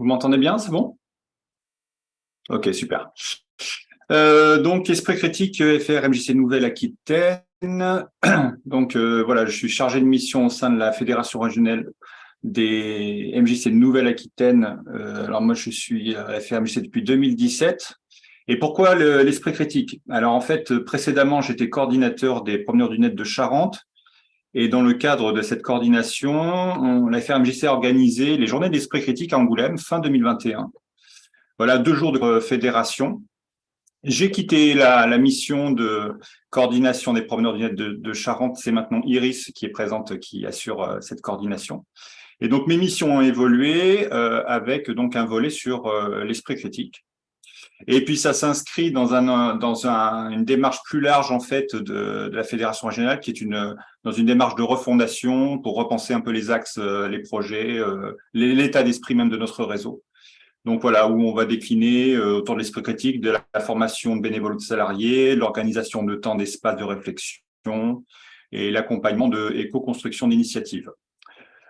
Vous m'entendez bien, c'est bon? Ok, super. Donc, Esprit critique, FR MJC Nouvelle-Aquitaine. Donc, voilà, je suis chargé de mission au sein de la Fédération régionale des MJC de Nouvelle-Aquitaine. Alors, moi, je suis à FR MJC depuis 2017. Et pourquoi l'esprit critique? Alors, en fait, précédemment, j'étais coordinateur des promeneurs du net de Charente. Et dans le cadre de cette coordination, la FRMJC a organisé les journées d'esprit critique à Angoulême fin 2021. Voilà, 2 jours de fédération. J'ai quitté la mission de coordination des promeneurs du net de Charente. C'est maintenant Iris qui est présente, qui assure cette coordination. Et donc, mes missions ont évolué avec donc un volet sur l'esprit critique. Et puis, ça s'inscrit dans une démarche plus large, en fait, de la Fédération régionale, qui est dans une démarche de refondation pour repenser un peu les axes, les projets, l'état d'esprit même de notre réseau. Donc voilà, où on va décliner autour de l'esprit critique, de la formation de bénévoles de salariés, l'organisation de temps d'espace de réflexion et l'accompagnement et co-construction d'initiatives.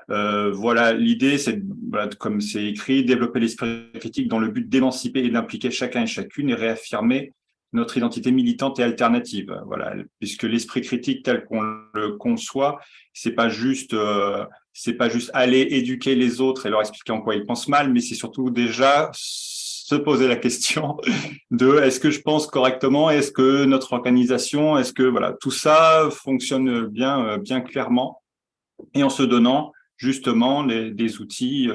Voilà, l'idée, c'est, voilà, comme c'est écrit, développer l'esprit critique dans le but d'émanciper et d'impliquer chacun et chacune et réaffirmer notre identité militante et alternative. Voilà, puisque l'esprit critique tel qu'on le conçoit, c'est pas juste aller éduquer les autres et leur expliquer en quoi ils pensent mal, mais c'est surtout déjà se poser la question de est-ce que je pense correctement, est-ce que notre organisation, est-ce que voilà, tout ça fonctionne bien, bien clairement, et en se donnant justement des outils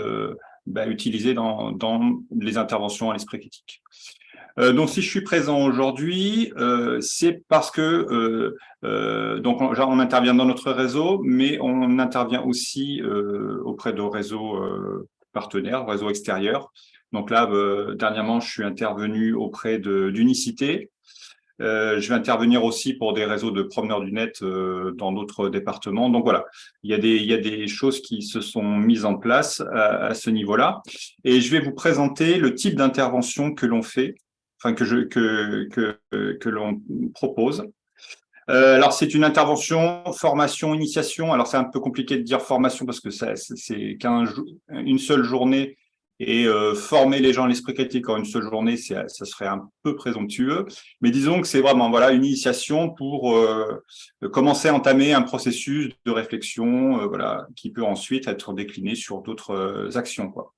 utilisés dans les interventions à l'esprit critique. Donc, si je suis présent aujourd'hui, c'est parce que donc on intervient dans notre réseau, mais on intervient aussi auprès de réseaux partenaires, réseaux extérieurs. Donc là, dernièrement, je suis intervenu auprès d'Unicité. Je vais intervenir aussi pour des réseaux de promeneurs du net dans d'autres départements. Donc voilà, il y a des choses qui se sont mises en place à ce niveau-là. Et je vais vous présenter le type d'intervention que l'on fait, enfin que l'on propose. Alors c'est une intervention, formation, initiation. Alors c'est un peu compliqué de dire formation parce que c'est une seule journée, et former les gens à l'esprit critique en une seule journée, ça serait un peu présomptueux. Mais disons que c'est vraiment voilà une initiation pour commencer à entamer un processus de réflexion, voilà, qui peut ensuite être décliné sur d'autres actions, quoi.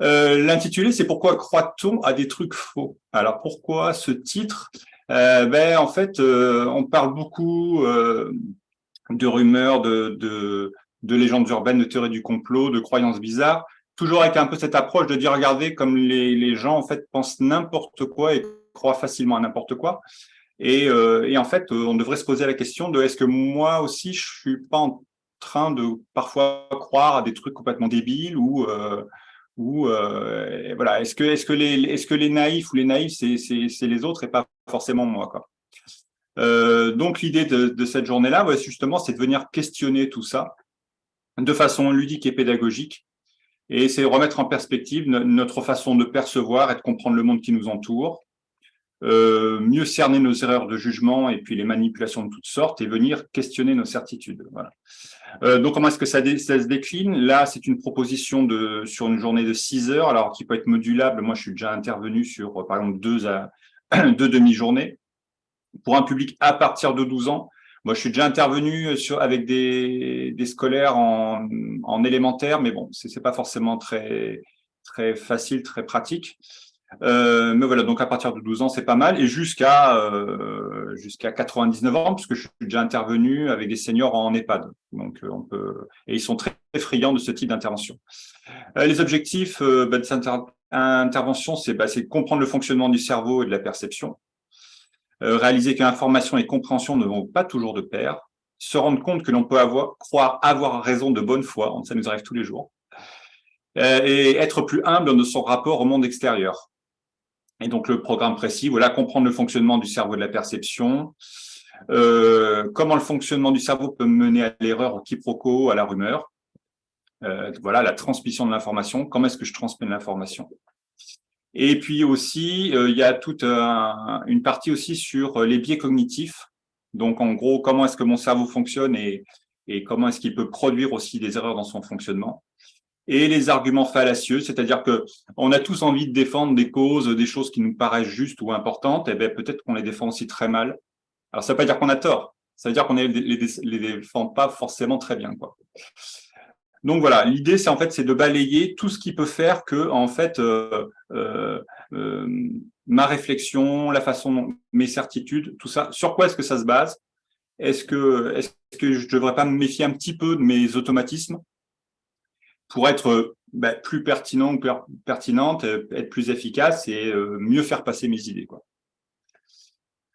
L'intitulé, c'est pourquoi croit-on à des trucs faux? Alors pourquoi ce titre? En fait, on parle beaucoup de rumeurs, de légendes urbaines, de théories du complot, de croyances bizarres, toujours avec un peu cette approche de dire, regardez, comme les gens en fait pensent n'importe quoi et croient facilement à n'importe quoi. Et en fait, on devrait se poser la question de est-ce que moi aussi, je suis pas en train de parfois croire à des trucs complètement débiles ou voilà, est-ce que les naïfs ou les naïfs c'est les autres et pas forcément moi, quoi. Donc l'idée de cette journée-là, ouais, justement, c'est de venir questionner tout ça de façon ludique et pédagogique, et c'est remettre en perspective notre façon de percevoir et de comprendre le monde qui nous entoure, mieux cerner nos erreurs de jugement et puis les manipulations de toutes sortes, et venir questionner nos certitudes. Voilà. Donc, comment est-ce que ça se décline? Là, c'est une proposition sur une journée de 6 heures, alors qui peut être modulable. Moi, je suis déjà intervenu sur, par exemple, deux demi-journées pour un public à partir de 12 ans. Moi, je suis déjà intervenu avec des scolaires en élémentaire, mais bon, c'est pas forcément très facile, très pratique. Mais voilà, donc à partir de 12 ans, c'est pas mal, et jusqu'à 99 ans, puisque je suis déjà intervenu avec des seniors en EHPAD. Donc et ils sont très friands de ce type d'intervention. Les objectifs de cette intervention, c'est comprendre le fonctionnement du cerveau et de la perception, réaliser qu'information et compréhension ne vont pas toujours de pair, se rendre compte que l'on peut croire avoir raison de bonne foi, ça nous arrive tous les jours, et être plus humble dans son rapport au monde extérieur. Et donc le programme précis, voilà, comprendre le fonctionnement du cerveau et de la perception, comment le fonctionnement du cerveau peut mener à l'erreur, au quiproquo, à la rumeur, voilà, la transmission de l'information, comment est-ce que je transmets l'information. Et puis aussi, il y a toute une partie aussi sur les biais cognitifs. Donc, en gros, comment est-ce que mon cerveau fonctionne et comment est-ce qu'il peut produire aussi des erreurs dans son fonctionnement. et les arguments fallacieux, c'est-à-dire que on a tous envie de défendre des causes, des choses qui nous paraissent justes ou importantes, et bien peut-être qu'on les défend aussi très mal. Alors ça veut pas dire qu'on a tort, ça veut dire qu'on les défend pas forcément très bien, quoi. Donc voilà, l'idée c'est en fait c'est de balayer tout ce qui peut faire que en fait ma réflexion, la façon dont mes certitudes, tout ça, sur quoi est-ce que ça se base? Est-ce que je devrais pas me méfier un petit peu de mes automatismes pour être plus pertinent ou pertinente, être plus efficace et mieux faire passer mes idées, quoi.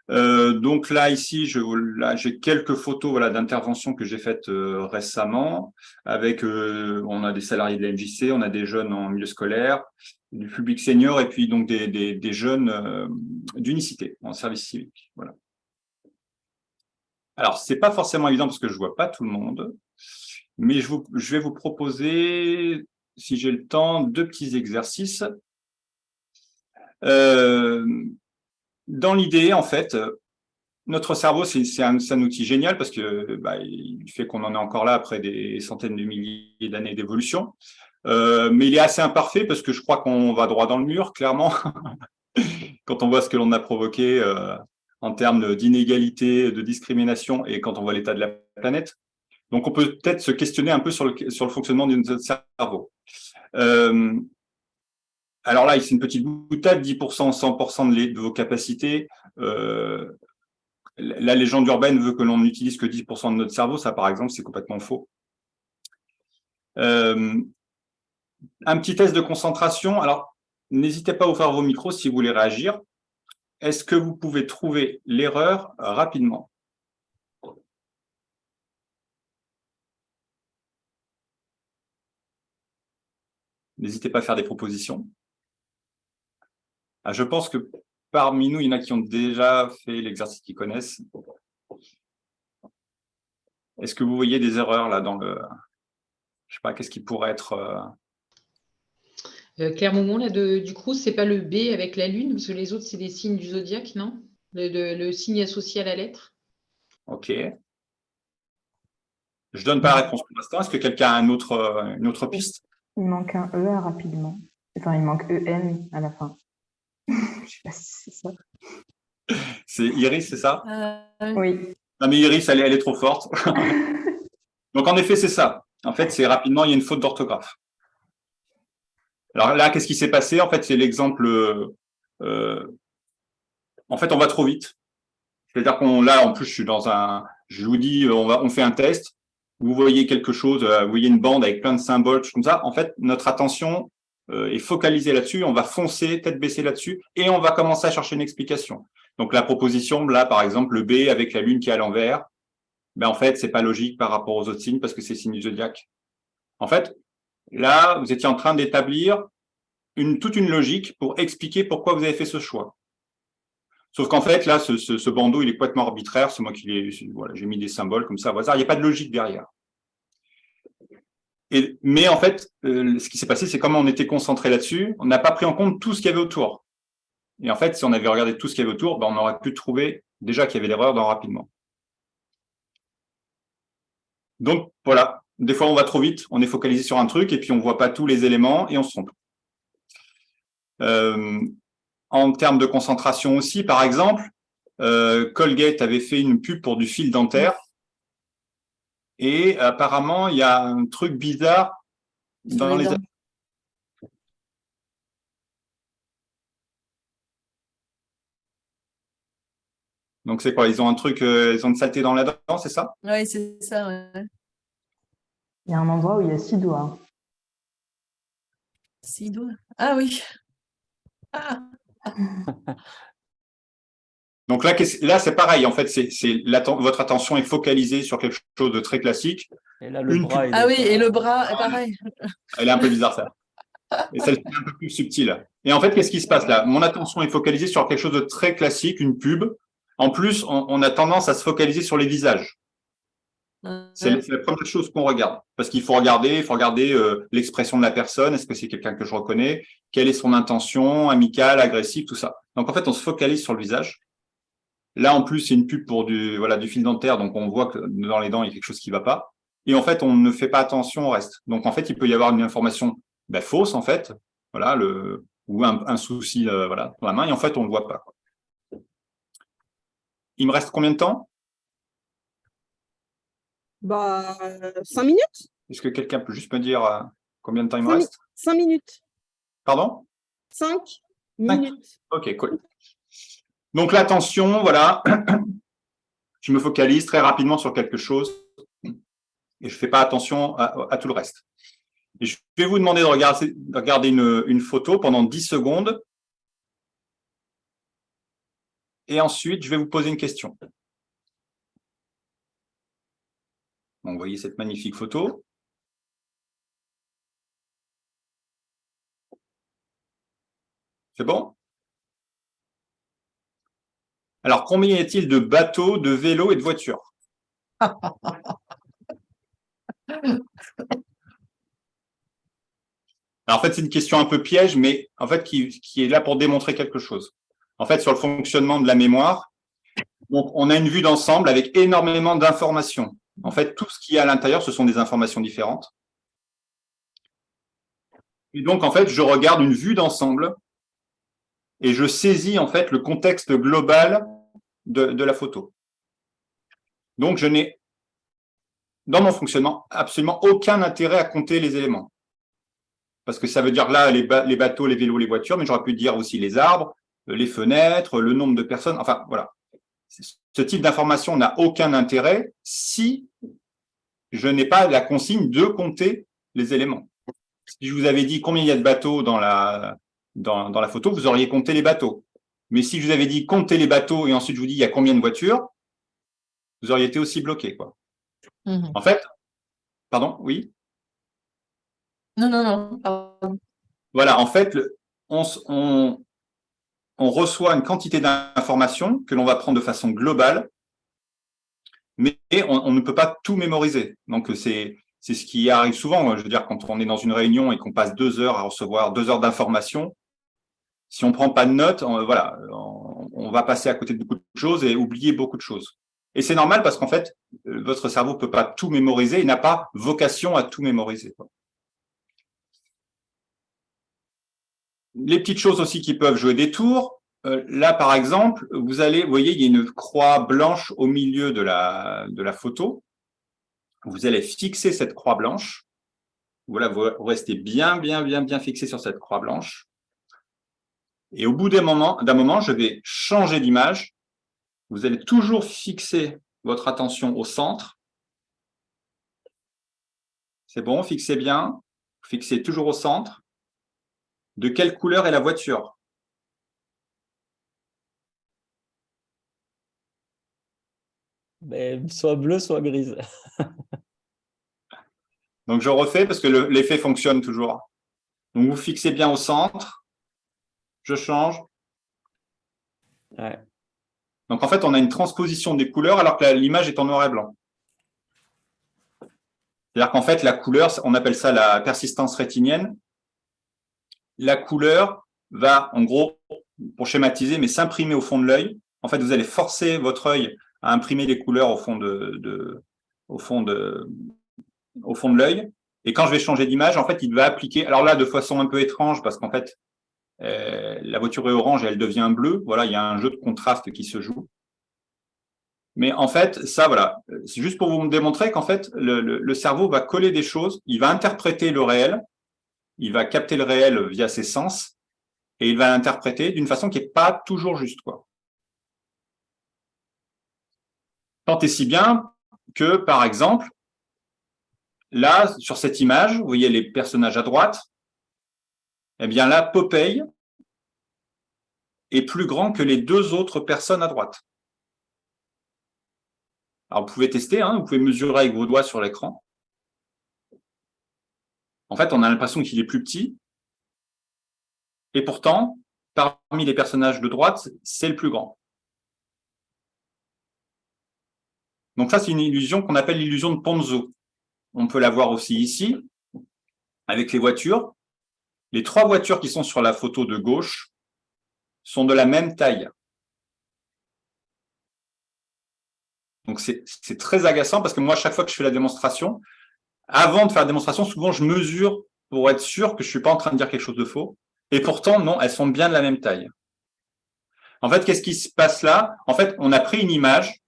Donc là, ici, j'ai quelques photos voilà, d'interventions que j'ai faites récemment. On a des salariés de la MJC, on a des jeunes en milieu scolaire, du public senior et puis donc des jeunes d'unicité en service civique. Voilà. Alors, c'est pas forcément évident parce que je vois pas tout le monde, mais je vais vous proposer, si j'ai le temps, 2 petits exercices. Dans l'idée, en fait, notre cerveau, c'est un outil génial parce que il fait qu'on en est encore là après des centaines de milliers d'années d'évolution. Mais il est assez imparfait parce que je crois qu'on va droit dans le mur, clairement, quand on voit ce que l'on a provoqué en termes d'inégalité, de discrimination et quand on voit l'état de la planète. Donc, on peut peut-être se questionner un peu sur le fonctionnement de notre cerveau. Alors là, c'est une petite boutade, 10%, 100% de vos capacités. La légende urbaine veut que l'on n'utilise que 10% de notre cerveau. Ça, par exemple, c'est complètement faux. Un petit test de concentration. Alors, n'hésitez pas à ouvrir vos micros si vous voulez réagir. Est-ce que vous pouvez trouver l'erreur rapidement? N'hésitez pas à faire des propositions. Je pense que parmi nous, il y en a qui ont déjà fait l'exercice qu'ils connaissent. Est-ce que vous voyez des erreurs là dans le... Je sais pas, qu'est-ce qui pourrait être... Claire Maumont, là, du coup, c'est pas le B avec la lune, parce que les autres, c'est des signes du zodiaque, non? Le signe associé à la lettre. Ok. Je donne pas la réponse pour l'instant. Est-ce que quelqu'un a une autre piste? Il manque un E rapidement. Enfin, il manque EN à la fin. Je sais pas si c'est ça. C'est Iris, c'est ça? Oui. Non, mais Iris, elle est trop forte. Donc, en effet, c'est ça. En fait, c'est rapidement, il y a une faute d'orthographe. Alors là, qu'est-ce qui s'est passé? En fait, c'est l'exemple... en fait, on va trop vite. C'est-à-dire là, en plus, je vous dis, on fait un test. Vous voyez quelque chose, vous voyez une bande avec plein de symboles, comme ça. En fait, notre attention est focalisée là-dessus. On va foncer, tête baissée là-dessus, et on va commencer à chercher une explication. Donc, la proposition, là, par exemple, le B avec la lune qui est à l'envers, en fait, c'est pas logique par rapport aux autres signes parce que c'est signe du zodiaque. En fait, là, vous étiez en train d'établir toute une logique pour expliquer pourquoi vous avez fait ce choix. Sauf qu'en fait, là, ce bandeau, il est complètement arbitraire. C'est moi voilà, j'ai mis des symboles comme ça au hasard. Il n'y a pas de logique derrière. Mais en fait, ce qui s'est passé, c'est comme on était concentré là-dessus, on n'a pas pris en compte tout ce qu'il y avait autour. Et en fait, si on avait regardé tout ce qu'il y avait autour, on aurait pu trouver déjà qu'il y avait l'erreur dans rapidement. Donc voilà, des fois on va trop vite, on est focalisé sur un truc et puis on voit pas tous les éléments et on se trompe. En termes de concentration aussi, par exemple, Colgate avait fait une pub pour du fil dentaire et apparemment il y a un truc bizarre dans les... Donc c'est quoi? Ils ont un truc, ils ont une saleté dans la dent, c'est ça? Oui, c'est ça. Ouais. Il y a un endroit où il y a 6 doigts. 6 doigts. Ah oui. Ah. Donc là c'est pareil. En fait, votre attention est focalisée sur quelque chose de très classique. Et là, le bras. Ah oui, et le bras, pareil. Elle est un peu bizarre, ça. Et celle-ci est un peu plus subtile. Et en fait, qu'est-ce qui se passe là? Mon attention est focalisée sur quelque chose de très classique, une pub. En plus, on a tendance à se focaliser sur les visages. C'est la première chose qu'on regarde. Parce qu'il faut regarder l'expression de la personne. Est-ce que c'est quelqu'un que je reconnais? Quelle est son intention, amicale, agressive, tout ça. Donc, en fait, on se focalise sur le visage. Là, en plus, c'est une pub pour du fil dentaire. Donc, on voit que dans les dents, il y a quelque chose qui ne va pas. et en fait, on ne fait pas attention au reste. Donc, en fait, il peut y avoir une information fausse, en fait, voilà, ou un souci voilà, dans la main, et en fait, on ne le voit pas, quoi. Il me reste combien de temps? 5 minutes? Est-ce que quelqu'un peut juste me dire combien de temps il me 5 reste? minutes. Pardon? 5 Cinq. minutes. Ok, cool. Donc, l'attention, voilà, je me focalise très rapidement sur quelque chose et je ne fais pas attention à tout le reste. Et je vais vous demander de regarder une photo pendant 10 secondes. Et ensuite, je vais vous poser une question. Donc, vous voyez cette magnifique photo. C'est bon? Alors, combien y a-t-il de bateaux, de vélos et de voitures? Alors, en fait, c'est une question un peu piège, mais en fait, qui est là pour démontrer quelque chose. En fait, sur le fonctionnement de la mémoire, donc, on a une vue d'ensemble avec énormément d'informations. En fait, tout ce qu'il y a à l'intérieur, ce sont des informations différentes. Et donc, en fait, je regarde une vue d'ensemble et je saisis, en fait, le contexte global de la photo. Donc, je n'ai, dans mon fonctionnement, absolument aucun intérêt à compter les éléments. Parce que ça veut dire là, les bateaux, les vélos, les voitures, mais j'aurais pu dire aussi les arbres, les fenêtres, le nombre de personnes, enfin, voilà. Ce type d'information n'a aucun intérêt si je n'ai pas la consigne de compter les éléments. Si je vous avais dit combien il y a de bateaux dans la photo, vous auriez compté les bateaux. Mais si je vous avais dit comptez les bateaux et ensuite je vous dis il y a combien de voitures, vous auriez été aussi bloqué, quoi. En fait, pardon, oui? Non, pardon. Voilà, en fait, on reçoit une quantité d'informations que l'on va prendre de façon globale, mais on ne peut pas tout mémoriser. Donc, c'est ce qui arrive souvent. Je veux dire, quand on est dans une réunion et qu'on passe 2 heures à recevoir 2 heures d'informations, si on ne prend pas de notes, voilà, on va passer à côté de beaucoup de choses et oublier beaucoup de choses. Et c'est normal parce qu'en fait, votre cerveau ne peut pas tout mémoriser, il n'a pas vocation à tout mémoriser, quoi. Les petites choses aussi qui peuvent jouer des tours. Là, par exemple, vous voyez, il y a une croix blanche au milieu de la photo. Vous allez fixer cette croix blanche. Voilà, vous restez bien fixé sur cette croix blanche. Et au bout d'un moment, je vais changer d'image. Vous allez toujours fixer votre attention au centre. C'est bon, fixez bien. Fixez toujours au centre. De quelle couleur est la voiture? Soit bleue, soit grise. Donc, je refais parce que l'effet fonctionne toujours. Donc, vous fixez bien au centre. Je change. Ouais. Donc, en fait, on a une transposition des couleurs alors que l'image est en noir et blanc. C'est-à-dire qu'en fait, la couleur, on appelle ça la persistance rétinienne. La couleur va, en gros, pour schématiser, mais s'imprimer au fond de l'œil. En fait, vous allez forcer votre œil à imprimer les couleurs au fond de l'œil. Et quand je vais changer d'image, en fait, il va appliquer. Alors là, de façon un peu étrange, parce qu'en fait, la voiture est orange et elle devient bleue. Voilà, il y a un jeu de contraste qui se joue. Mais en fait, ça, voilà, c'est juste pour vous démontrer qu'en fait, le cerveau va coller des choses, il va interpréter le réel, il va capter le réel via ses sens, et il va l'interpréter d'une façon qui n'est pas toujours juste, quoi. Tant et si bien que, par exemple, là, sur cette image, vous voyez les personnages à droite, eh bien là, Popeye est plus grand que les 2 autres personnes à droite. Alors, vous pouvez tester, hein, vous pouvez mesurer avec vos doigts sur l'écran. En fait, on a l'impression qu'il est plus petit. Et pourtant, parmi les personnages de droite, c'est le plus grand. Donc ça, c'est une illusion qu'on appelle l'illusion de Ponzo. On peut la voir aussi ici, avec les voitures. Les 3 voitures qui sont sur la photo de gauche sont de la même taille. Donc, c'est très agaçant parce que moi, chaque fois que je fais la démonstration, avant de faire la démonstration, souvent, je mesure pour être sûr que je suis pas en train de dire quelque chose de faux. Et pourtant, non, elles sont bien de la même taille. En fait, qu'est-ce qui se passe là? En fait, on a pris une image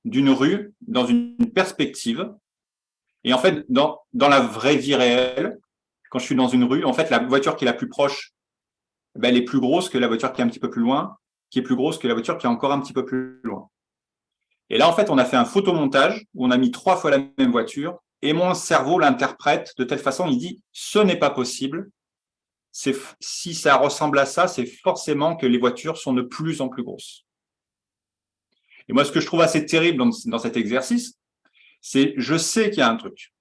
d'une rue dans une perspective. Et en fait, dans la vraie vie réelle, quand je suis dans une rue, en fait, la voiture qui est la plus proche, ben, elle est plus grosse que la voiture qui est un petit peu plus loin, qui est plus grosse que la voiture qui est encore un petit peu plus loin. Et là, en fait, on a fait un photomontage où on a mis 3 fois la même voiture et mon cerveau l'interprète de telle façon, il dit « ce n'est pas possible ». Si ça ressemble à ça, c'est forcément que les voitures sont de plus en plus grosses. Et moi, ce que je trouve assez terrible dans cet exercice, c'est je sais qu'il y a un truc.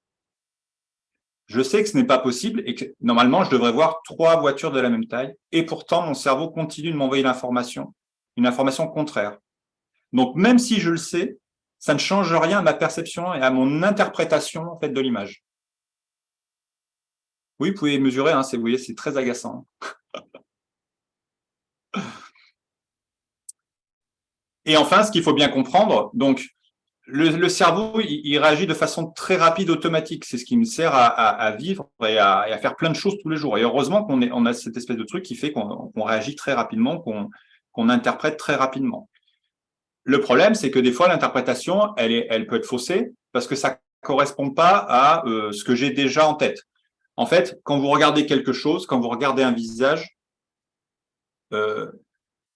Je sais que ce n'est pas possible et que normalement, je devrais voir 3 voitures de la même taille. Et pourtant, mon cerveau continue de m'envoyer l'information, une information contraire. Donc, même si je le sais, ça ne change rien à ma perception et à mon interprétation en fait, de l'image. Oui, vous pouvez mesurer, hein, vous voyez, c'est très agaçant. Et enfin, ce qu'il faut bien comprendre, donc, le cerveau, il réagit de façon très rapide, automatique. C'est ce qui me sert à vivre et à faire plein de choses tous les jours. Et heureusement on a cette espèce de truc qui fait qu'on réagit très rapidement, qu'on interprète très rapidement. Le problème, c'est que des fois, l'interprétation, elle peut être faussée parce que ça correspond pas à ce que j'ai déjà en tête. En fait, quand vous regardez quelque chose, quand vous regardez un visage,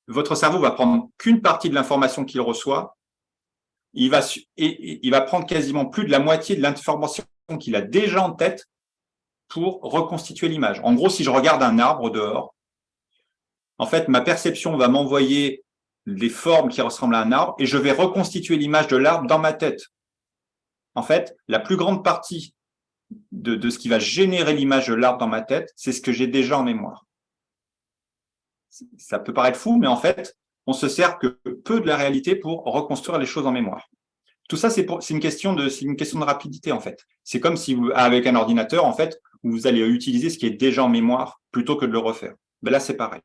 votre cerveau va prendre qu'une partie de l'information qu'il reçoit. Il va prendre quasiment plus de la moitié de l'information qu'il a déjà en tête pour reconstituer l'image. En gros, si je regarde un arbre dehors, en fait, ma perception va m'envoyer des formes qui ressemblent à un arbre et je vais reconstituer l'image de l'arbre dans ma tête. En fait, la plus grande partie de ce qui va générer l'image de l'arbre dans ma tête, c'est ce que j'ai déjà en mémoire. Ça peut paraître fou, mais en fait, on se sert que peu de la réalité pour reconstruire les choses en mémoire. Tout ça, c'est une question de rapidité, en fait. C'est comme si avec un ordinateur, en fait, vous allez utiliser ce qui est déjà en mémoire plutôt que de le refaire. Ben là, c'est pareil.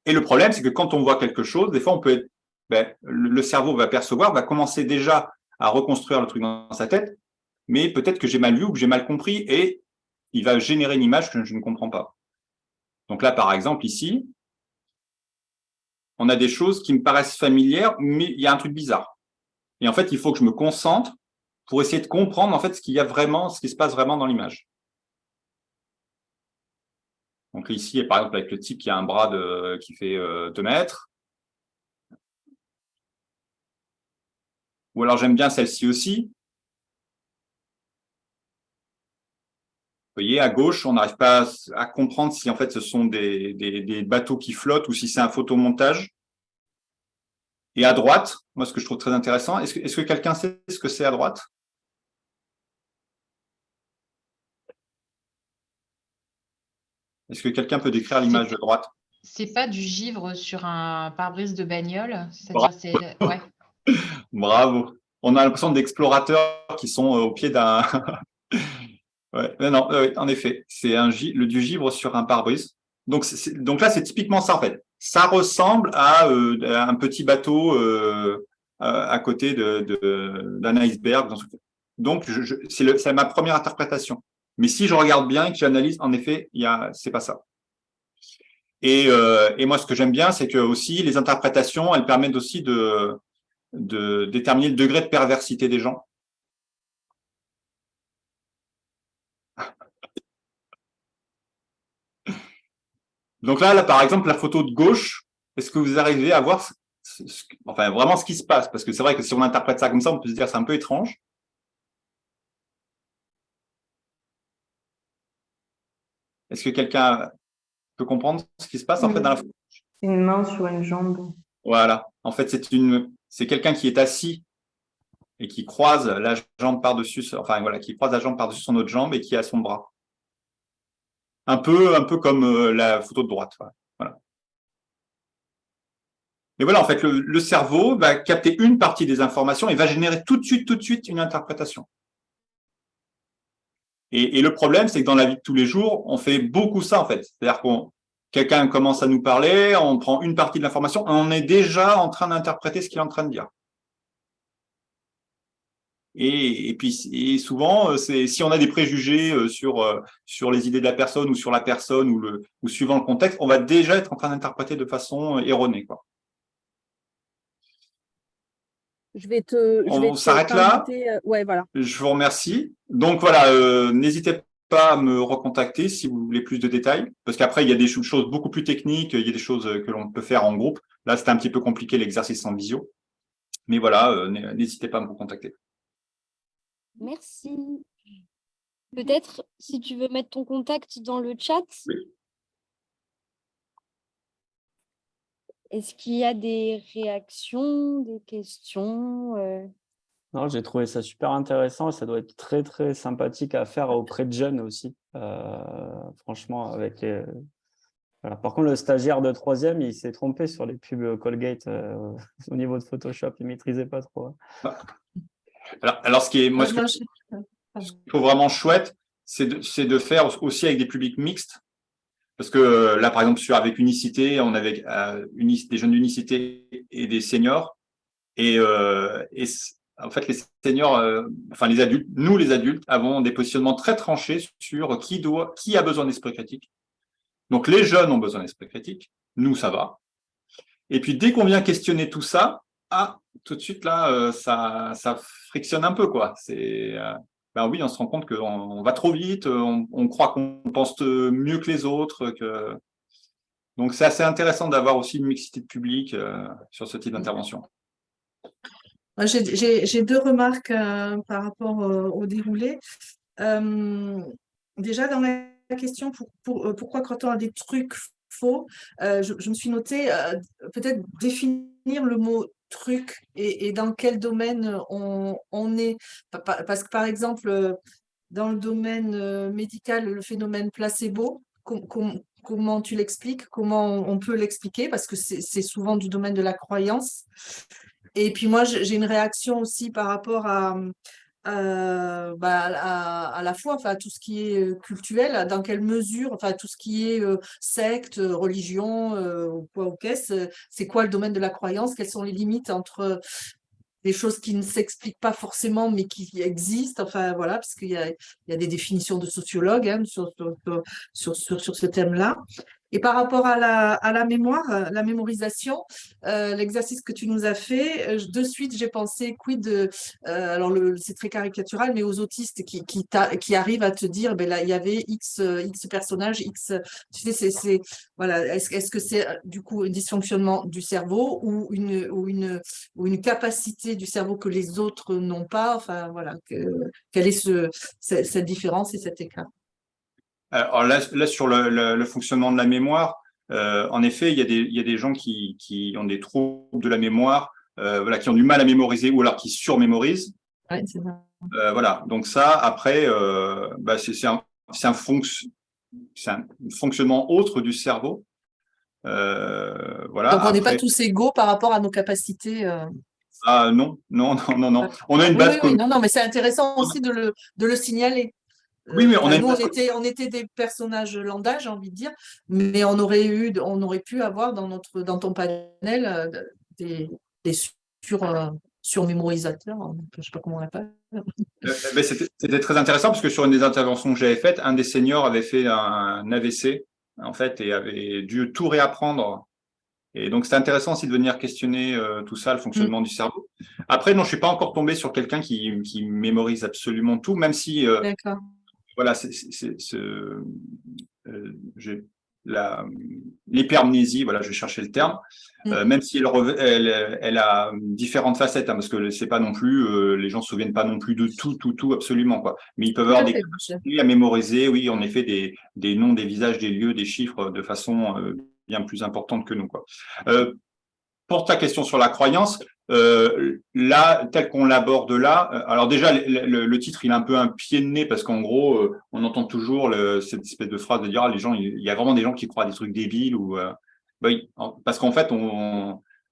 Et le problème, c'est que quand on voit quelque chose, des fois, le cerveau va percevoir, va commencer déjà à reconstruire le truc dans sa tête, mais peut-être que j'ai mal vu ou que j'ai mal compris et il va générer une image que je ne comprends pas. Donc là, par exemple, ici, on a des choses qui me paraissent familières, mais il y a un truc bizarre. Et en fait, il faut que je me concentre pour essayer de comprendre en fait ce qui se passe vraiment dans l'image. Donc ici, par exemple, avec le type qui a un bras qui fait 2 mètres. Ou alors j'aime bien celle-ci aussi. Vous voyez, à gauche, on n'arrive pas à comprendre si en fait ce sont des bateaux qui flottent ou si c'est un photomontage. Et à droite, moi ce que je trouve très intéressant, est-ce que quelqu'un sait ce que c'est à droite? Est-ce que quelqu'un peut décrire l'image de droite? C'est pas du givre sur un pare-brise de bagnole, Bravo. c'est-à-dire ouais. Bravo. On a l'impression d'explorateurs qui sont au pied d'un. Ouais, non, en effet, c'est du givre sur un pare-brise. Donc là, c'est typiquement ça en fait. Ça ressemble à un petit bateau à côté d'un iceberg. Donc c'est ma première interprétation. Mais si je regarde bien et que j'analyse, en effet, c'est pas ça. Et moi, ce que j'aime bien, c'est que aussi les interprétations, elles permettent aussi de déterminer le degré de perversité des gens. Donc là, par exemple, la photo de gauche, est-ce que vous arrivez à voir vraiment ce qui se passe? Parce que c'est vrai que si on interprète ça comme ça, on peut se dire c'est un peu étrange. Est-ce que quelqu'un peut comprendre ce qui se passe en fait dans la photo? Une main sur une jambe. Voilà. En fait, c'est quelqu'un qui est assis et qui croise la jambe par-dessus, qui croise la jambe par-dessus son autre jambe et qui a son bras. Un peu comme la photo de droite. Voilà. Et voilà, en fait, le cerveau va capter une partie des informations et va générer tout de suite une interprétation. Et le problème, c'est que dans la vie de tous les jours, on fait beaucoup ça, en fait. C'est-à-dire quelqu'un commence à nous parler, on prend une partie de l'information et on est déjà en train d'interpréter ce qu'il est en train de dire. Et puis et souvent, c'est si on a des préjugés sur les idées de la personne ou sur la personne ou suivant le contexte, on va déjà être en train d'interpréter de façon erronée, quoi. On s'arrête là. Ouais, voilà. Je vous remercie. Donc voilà, n'hésitez pas à me recontacter si vous voulez plus de détails, parce qu'après il y a des choses beaucoup plus techniques, il y a des choses que l'on peut faire en groupe. Là, c'était un petit peu compliqué l'exercice en visio, mais voilà, n'hésitez pas à me recontacter. Merci. Peut-être si tu veux mettre ton contact dans le chat. Oui. Est-ce qu'il y a des réactions, des questions Non, j'ai trouvé ça super intéressant et ça doit être très, très sympathique à faire auprès de jeunes aussi. Franchement, avec les... Voilà. Par contre, le stagiaire de 3e, il s'est trompé sur les pubs Colgate au niveau de Photoshop. Il ne maîtrisait pas trop. Alors ce qui est, moi, ce que Non, je trouve vraiment chouette, c'est de faire aussi avec des publics mixtes. Parce que là, par exemple, avec Unicité, on avait des jeunes d'Unicité et des seniors. Et en fait, les seniors, enfin les adultes, nous les adultes, avons des positionnements très tranchés sur qui a besoin d'esprit critique. Donc les jeunes ont besoin d'esprit critique, nous ça va. Et puis dès qu'on vient questionner tout ça, tout de suite là, ça frictionne un peu, quoi. Ben oui, on se rend compte qu'on va trop vite, on croit qu'on pense mieux que les autres. Donc c'est assez intéressant d'avoir aussi une mixité de public sur ce type d'intervention. J'ai 2 remarques par rapport au déroulé. Déjà, dans la question pourquoi quand on a des trucs faux, je me suis noté peut-être définir le mot truc et dans quel domaine on est. Parce que par exemple, dans le domaine médical, le phénomène placebo, comment tu l'expliques, comment on peut l'expliquer, parce que c'est souvent du domaine de la croyance. Et puis moi, j'ai une réaction aussi par rapport à la foi, enfin, tout ce qui est cultuel, dans quelle mesure, enfin, tout ce qui est secte, religion, ou quoi ou qu'est-ce, c'est quoi le domaine de la croyance, quelles sont les limites entre des choses qui ne s'expliquent pas forcément, mais qui existent, enfin, voilà, parce qu'il y a des définitions de sociologues hein, sur ce thème-là. Et par rapport à la mémoire, la mémorisation, l'exercice que tu nous as fait, de suite, j'ai pensé, alors c'est très caricatural, mais aux autistes qui arrivent à te dire, ben là, il y avait X personnages, X, tu sais, voilà, est-ce que c'est du coup un dysfonctionnement du cerveau ou une capacité du cerveau que les autres n'ont pas, enfin voilà, quelle est cette différence et cet écart? Alors là sur le fonctionnement de la mémoire, en effet, il y a des gens qui ont des troubles de la mémoire, voilà, qui ont du mal à mémoriser ou alors qui surmémorisent. Ouais, c'est ça. Voilà. Donc ça, après, c'est un fonctionnement autre du cerveau. Voilà. Donc on n'est pas Après, tous égaux par rapport à nos capacités. non. On a une base Oui, commune. non, mais c'est intéressant aussi de le signaler. Oui, mais on a une nous, base on était des personnages lambda, j'ai envie de dire, mais on aurait pu avoir dans ton panel des surmémorisateurs, je ne sais pas comment on l'appelle. C'était très intéressant parce que sur une des interventions que j'avais faites, un des seniors avait fait un AVC en fait et avait dû tout réapprendre. Et donc c'était intéressant aussi de venir questionner tout ça, le fonctionnement du cerveau. Après, non, je suis pas encore tombé sur quelqu'un qui mémorise absolument tout, même si D'accord. voilà, l'hypermnésie, voilà, je vais chercher le terme, même si elle a différentes facettes, hein, parce que c'est pas non plus, les gens se souviennent pas non plus de tout absolument, quoi. Mais ils peuvent avoir des capacités à mémoriser, oui, en effet, des noms, des visages, des lieux, des chiffres de façon bien plus importante que nous, quoi. Pour ta question sur la croyance, là, tel qu'on l'aborde là, alors déjà, le titre, il a un peu un pied de nez parce qu'en gros, on entend toujours cette espèce de phrase de dire, les gens, il y a vraiment des gens qui croient à des trucs débiles ou, oui, parce qu'en fait,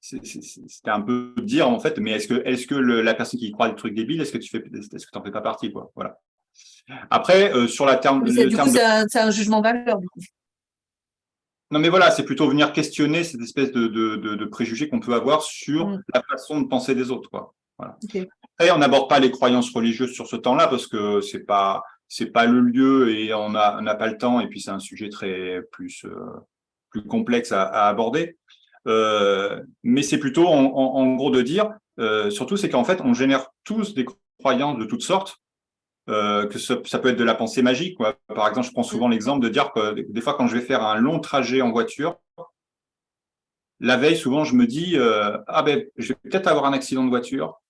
c'était un peu dire en fait, mais est-ce que la personne qui croit à des trucs débiles, est-ce que t'en fais pas partie, quoi, voilà. Après, sur la terme, c'est un jugement de valeur, du coup. Non, mais voilà, c'est plutôt venir questionner cette espèce de préjugés qu'on peut avoir sur la façon de penser des autres, quoi. Voilà. Okay. Et on n'aborde pas les croyances religieuses sur ce temps-là parce que c'est pas le lieu et on n'a pas le temps et puis c'est un sujet très plus complexe à aborder. Mais c'est plutôt en gros de dire, surtout c'est qu'en fait on génère tous des croyances de toutes sortes. Que ça peut être de la pensée magique, quoi. Par exemple, je prends souvent l'exemple de dire que des fois, quand je vais faire un long trajet en voiture, la veille, souvent, je me dis ah ben, je vais peut-être avoir un accident de voiture,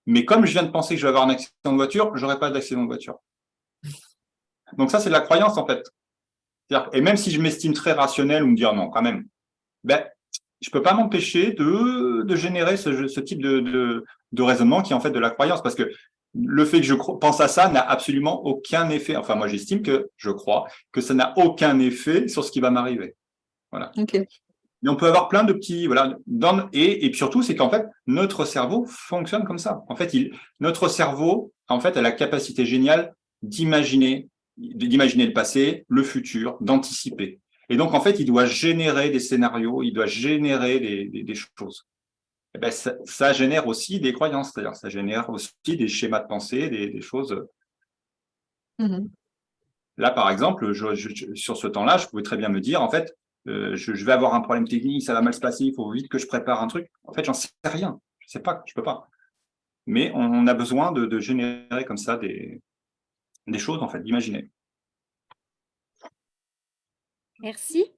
mais comme je viens de penser que je vais avoir un accident de voiture, j'aurai pas d'accident de voiture. Donc ça, c'est de la croyance en fait. Et même si je m'estime très rationnel ou me dire non, quand même, ben je peux pas m'empêcher de générer ce type de raisonnement qui est en fait de la croyance, parce que le fait que je pense à ça n'a absolument aucun effet. Enfin, moi, j'estime que je crois que ça n'a aucun effet sur ce qui va m'arriver. Voilà. Ok. Mais on peut avoir plein de petits, voilà, et puis surtout, c'est qu'en fait, notre cerveau fonctionne comme ça. En fait, notre cerveau, en fait, a la capacité géniale d'imaginer le passé, le futur, d'anticiper. Et donc, en fait, il doit générer des scénarios, il doit générer des choses. Et ben, ça génère aussi des croyances, c'est-à-dire ça génère aussi des schémas de pensée, des choses. Mhm. Là, par exemple, sur ce temps-là, je pouvais très bien me dire, en fait, je vais avoir un problème technique, ça va mal se passer, il faut vite que je prépare un truc. En fait, j'en sais rien, je sais pas, je peux pas. Mais on a besoin de générer comme ça des choses, en fait, d'imaginer. Merci.